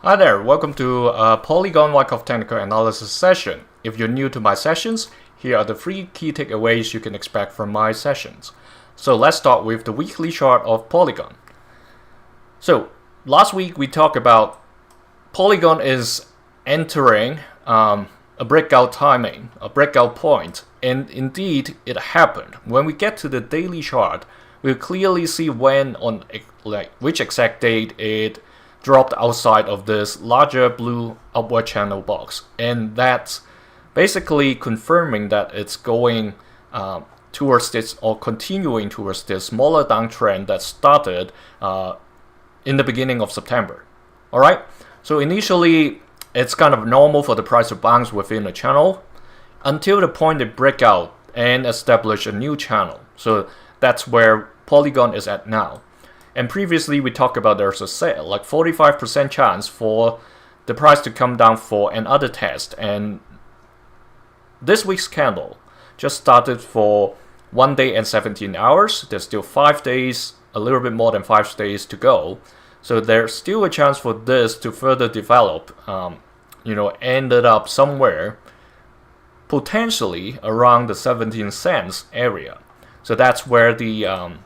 Hi there, welcome to a Polygon Wyckoff technical analysis session. If you're new to my sessions, here are the 3 key takeaways you can expect from my sessions. So let's start with the weekly chart of Polygon. So last week we talked about Polygon is entering a breakout timing, a breakout point, and indeed it happened. When we get to the daily chart, we'll clearly see when on which exact date it dropped outside of this larger blue upward channel box, and that's basically confirming that it's going towards this or continuing towards this smaller downtrend that started in the beginning of September. Alright, so initially it's kind of normal for the price to bounce within a channel until the point it break out and establish a new channel. So that's where Polygon is at now. And previously we talked about there's a 45% chance for the price to come down for another test, and this week's candle just started for 1 day and 17 hours. There's still 5 days, a little bit more than 5 days to go. So there's still a chance for this to further develop, ended up somewhere potentially around the 17 cents area. So that's where the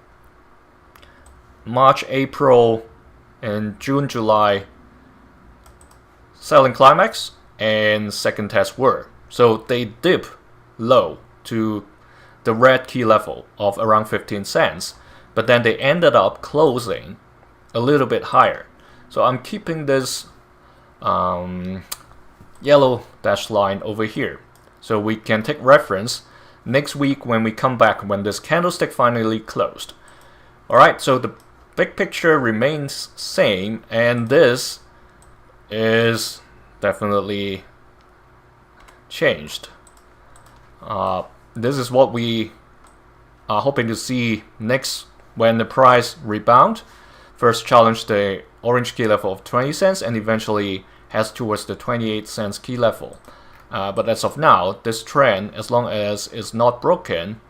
March, April, and June, July selling climax and second test were. So they dip low to the red key level of around 15 cents, but then they ended up closing a little bit higher. So I'm keeping this yellow dashed line over here, so we can take reference next week when we come back, when this candlestick finally closed. Alright, so the big picture remains same, and this is definitely changed. This is what we are hoping to see next when the price rebound. First challenge the orange key level of 20 cents and eventually heads towards the 28 cents key level. But as of now, this trend, as long as it's not broken,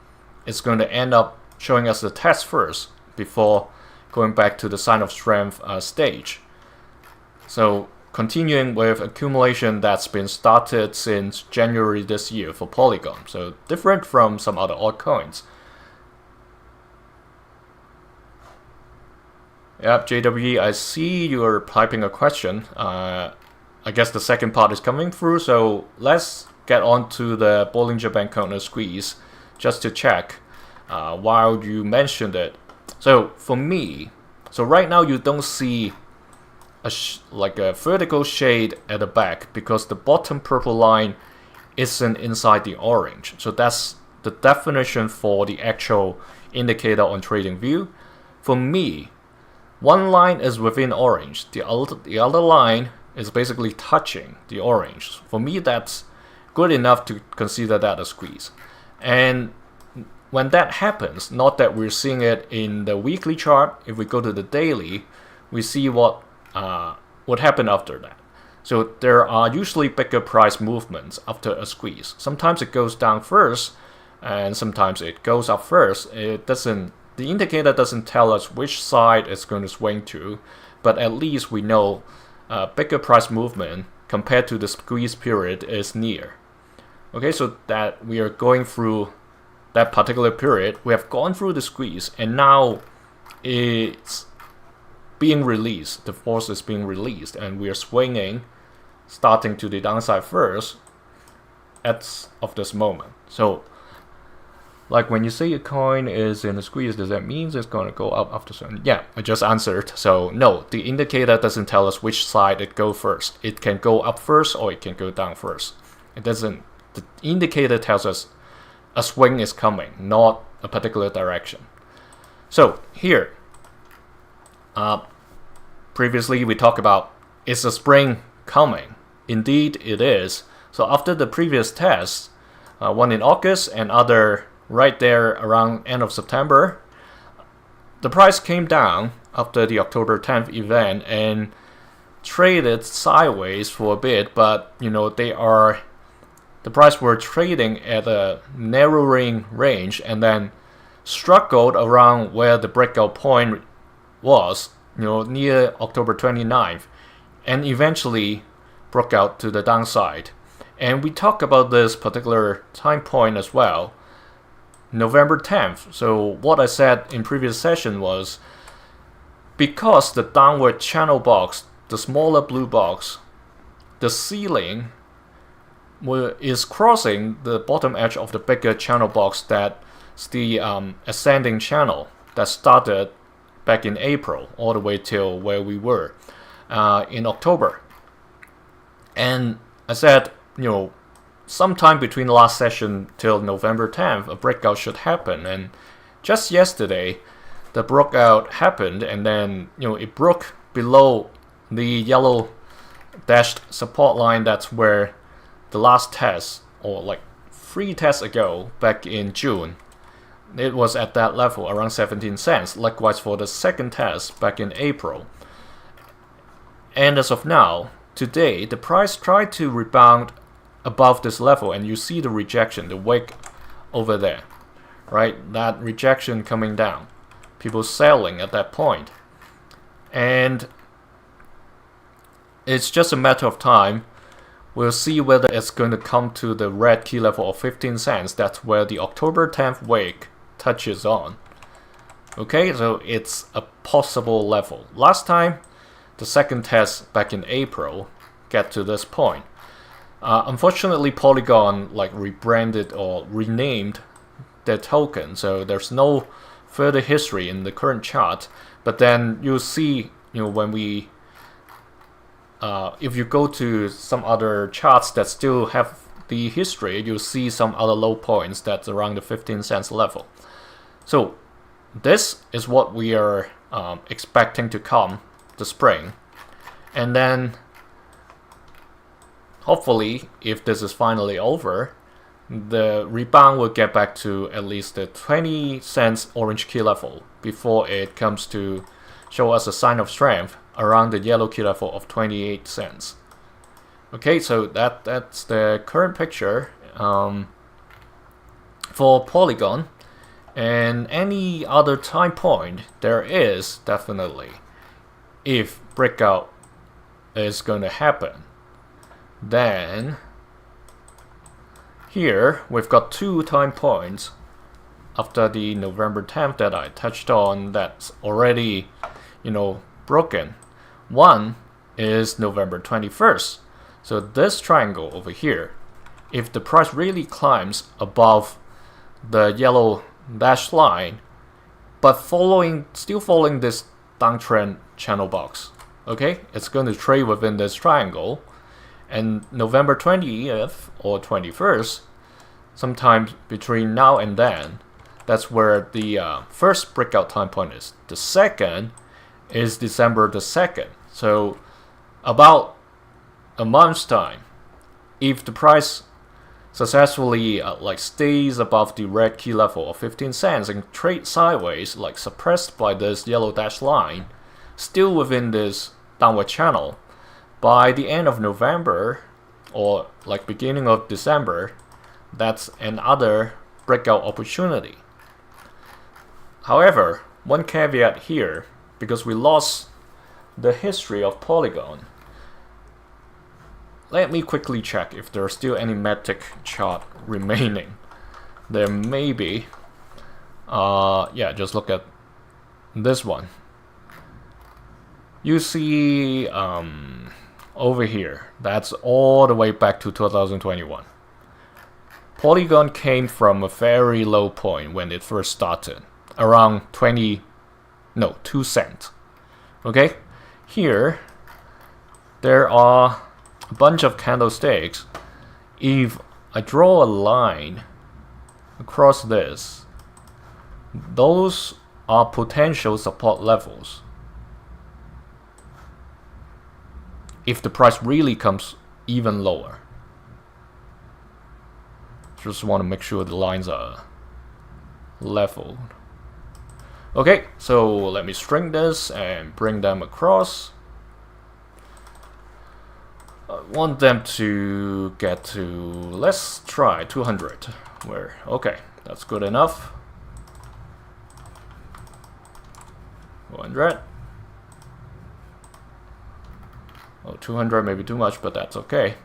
it's going to end up showing us the test first before going back to the sign of strength stage. So continuing with accumulation that's been started since January this year for Polygon. So different from some other altcoins. Yep, JWE, I see you're typing a question. I guess the second part is coming through, so let's get on to the Bollinger Band counter squeeze just to check while you mentioned it. So for me, so right now you don't see like a vertical shade at the back because the bottom purple line isn't inside the orange. So that's the definition for the actual indicator on TradingView. For me, one line is within orange, the other line is basically touching the orange. For me, that's good enough to consider that a squeeze. And when that happens, not that we're seeing it in the weekly chart, if we go to the daily, we see what would happen after that. So there are usually bigger price movements after a squeeze. Sometimes it goes down first, and sometimes it goes up first. The indicator doesn't tell us which side it's going to swing to, but at least we know bigger price movement compared to the squeeze period is near. Okay, so that we are going through that particular period, we have gone through the squeeze, and now it's being released. The force is being released, and we are swinging, starting to the downside first as of this moment. So, like when you say a coin is in a squeeze, does that mean it's going to go up after certain? Yeah, I just answered. So no, the indicator doesn't tell us which side it go first. It can go up first or it can go down first. It doesn't. The indicator tells us a swing is coming, not a particular direction. So here, previously we talked about, is the spring coming? Indeed it is. So after the previous test, one in August and other right there around end of September, the price came down after the October 10th event and traded sideways for a bit, but the price were trading at a narrowing range and then struggled around where the breakout point was, near October 29th. and eventually broke out to the downside. And we talked about this particular time point as well, November 10th. So what I said in previous session was, because the downward channel box, the smaller blue box, the ceiling is crossing the bottom edge of the bigger channel box, that's the ascending channel that started back in April all the way till where we were in October. And I said, sometime between the last session till November 10th, a breakout should happen. And just yesterday, the breakout happened, and then it broke below the yellow dashed support line. That's where the last test, or like 3 tests ago, back in June, it was at that level, around 17 cents. Likewise for the second test back in April. And as of now, today, the price tried to rebound above this level, and you see the rejection, the wick over there, right? That rejection coming down. People selling at that point. And it's just a matter of time. We'll see whether it's going to come to the red key level of 15 cents. That's where the October 10th wick touches on. Okay, so it's a possible level. Last time, the second test back in April, get to this point. Unfortunately, Polygon rebranded or renamed their token, so there's no further history in the current chart. But then you'll see, when we if you go to some other charts that still have the history, you'll see some other low points that's around the 15 cents level. So this is what we are expecting to come this spring. And then hopefully, if this is finally over, the rebound will get back to at least the 20 cents orange key level before it comes to show us a sign of strength around the yellow key level of 28 cents. Okay, so that's the current picture for Polygon. And any other time point there is definitely, if breakout is going to happen, then here we've got 2 time points after the November 10th that I touched on that's already broken. One is November 21st. So this triangle over here, if the price really climbs above the yellow dashed line, but still following this downtrend channel box, okay, it's going to trade within this triangle. And November 20th or 21st, sometime between now and then, that's where the first breakout time point is. The second is December the 2nd. So about a month's time, if the price successfully stays above the red key level of 15 cents and trade sideways, suppressed by this yellow dashed line, still within this downward channel, by the end of November or beginning of December, that's another breakout opportunity. However, one caveat here, because we lost the history of Polygon. Let me quickly check if there are still any Matic chart remaining. There may be. Yeah, just look at this one. You see over here, that's all the way back to 2021. Polygon came from a very low point when it first started, around 2 cents. Okay, here there are a bunch of candlesticks. If I draw a line across this, those are potential support levels. If the price really comes even lower. Just want to make sure the lines are leveled. Okay, so let me string this and bring them across. I want them to get to, let's try 200. Okay, that's good enough. 100. Oh, 200 may be too much, but that's okay.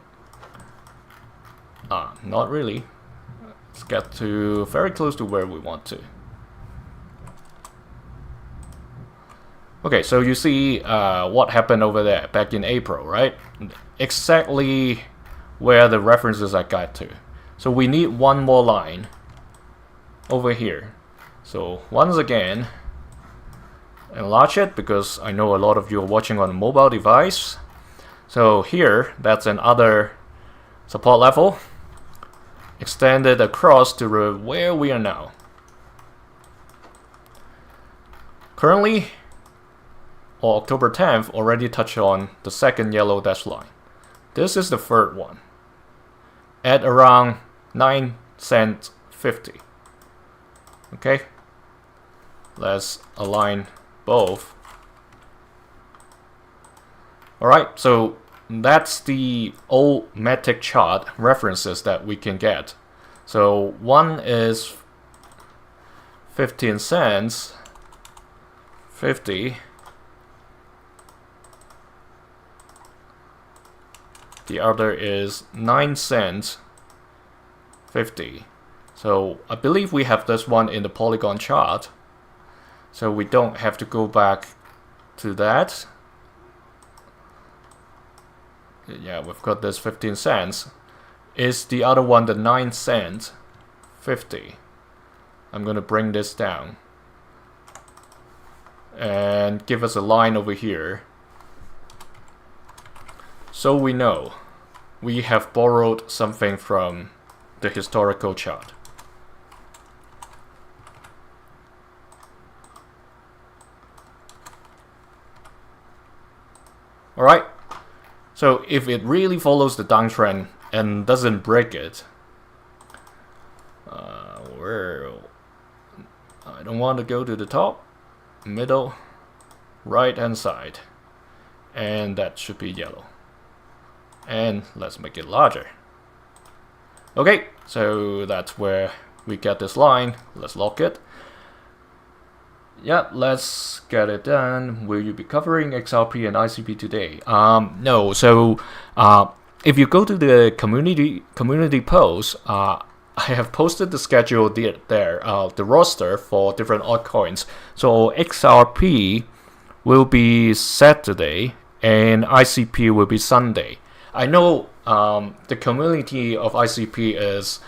Not really. Let's get to very close to where we want to. Okay, so you see what happened over there back in April, right? Exactly where the references I got to. So we need one more line over here. So once again, enlarge it because I know a lot of you are watching on a mobile device. So here, that's another support level extended across to where we are now. Currently, on October 10th, already touched on the second yellow dash line. This is the third one at around 9 cents 50. Okay, let's align both. Alright, so that's the old Matic chart references that we can get. So one is 15 cents 50. The other is 9 cents 50. So I believe we have this one in the Polygon chart. So we don't have to go back to that. Yeah, we've got this 15 cents. Is the other one the 9 cents 50? I'm gonna bring this down and give us a line over here. So we know we have borrowed something from the historical chart. Alright, so if it really follows the downtrend and doesn't break it, I don't want to go to the top, middle, right hand side, and that should be yellow. And let's make it larger. Okay, so that's where we get this line. Let's lock it. Yeah, let's get it done. Will you be covering XRP and ICP today? No. So if you go to the community post, I have posted the schedule there, the roster for different altcoins. So XRP will be Saturday and ICP will be Sunday. I know the community of ICP is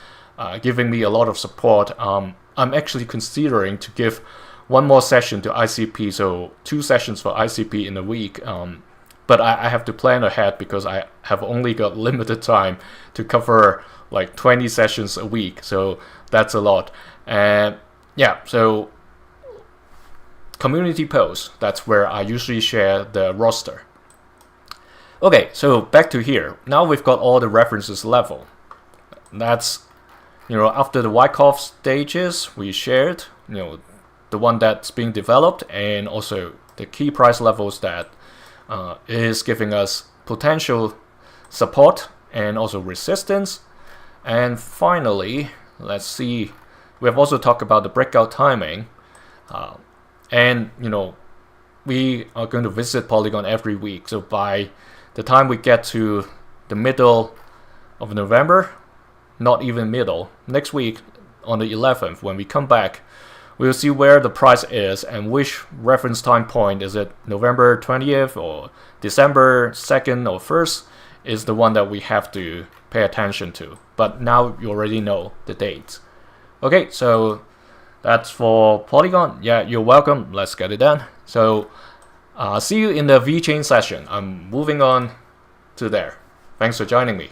giving me a lot of support. I'm actually considering to give one more session to ICP, so 2 sessions for ICP in a week. But I have to plan ahead because I have only got limited time to cover like 20 sessions a week, so that's a lot. And yeah, so community post, that's where I usually share the roster. Okay, so back to here. Now we've got all the references level. That's, after the Wyckoff stages we shared, the one that's being developed, and also the key price levels that is giving us potential support and also resistance. And finally, let's see, we have also talked about the breakout timing, and we are going to visit Polygon every week. So by the time we get to the middle of November, not even middle, next week on the 11th, when we come back, we'll see where the price is and which reference time point. Is it November 20th or December 2nd or 1st is the one that we have to pay attention to. But now you already know the dates. Okay, so that's for Polygon. Yeah, you're welcome. Let's get it done. So see you in the VChain session. I'm moving on to there. Thanks for joining me.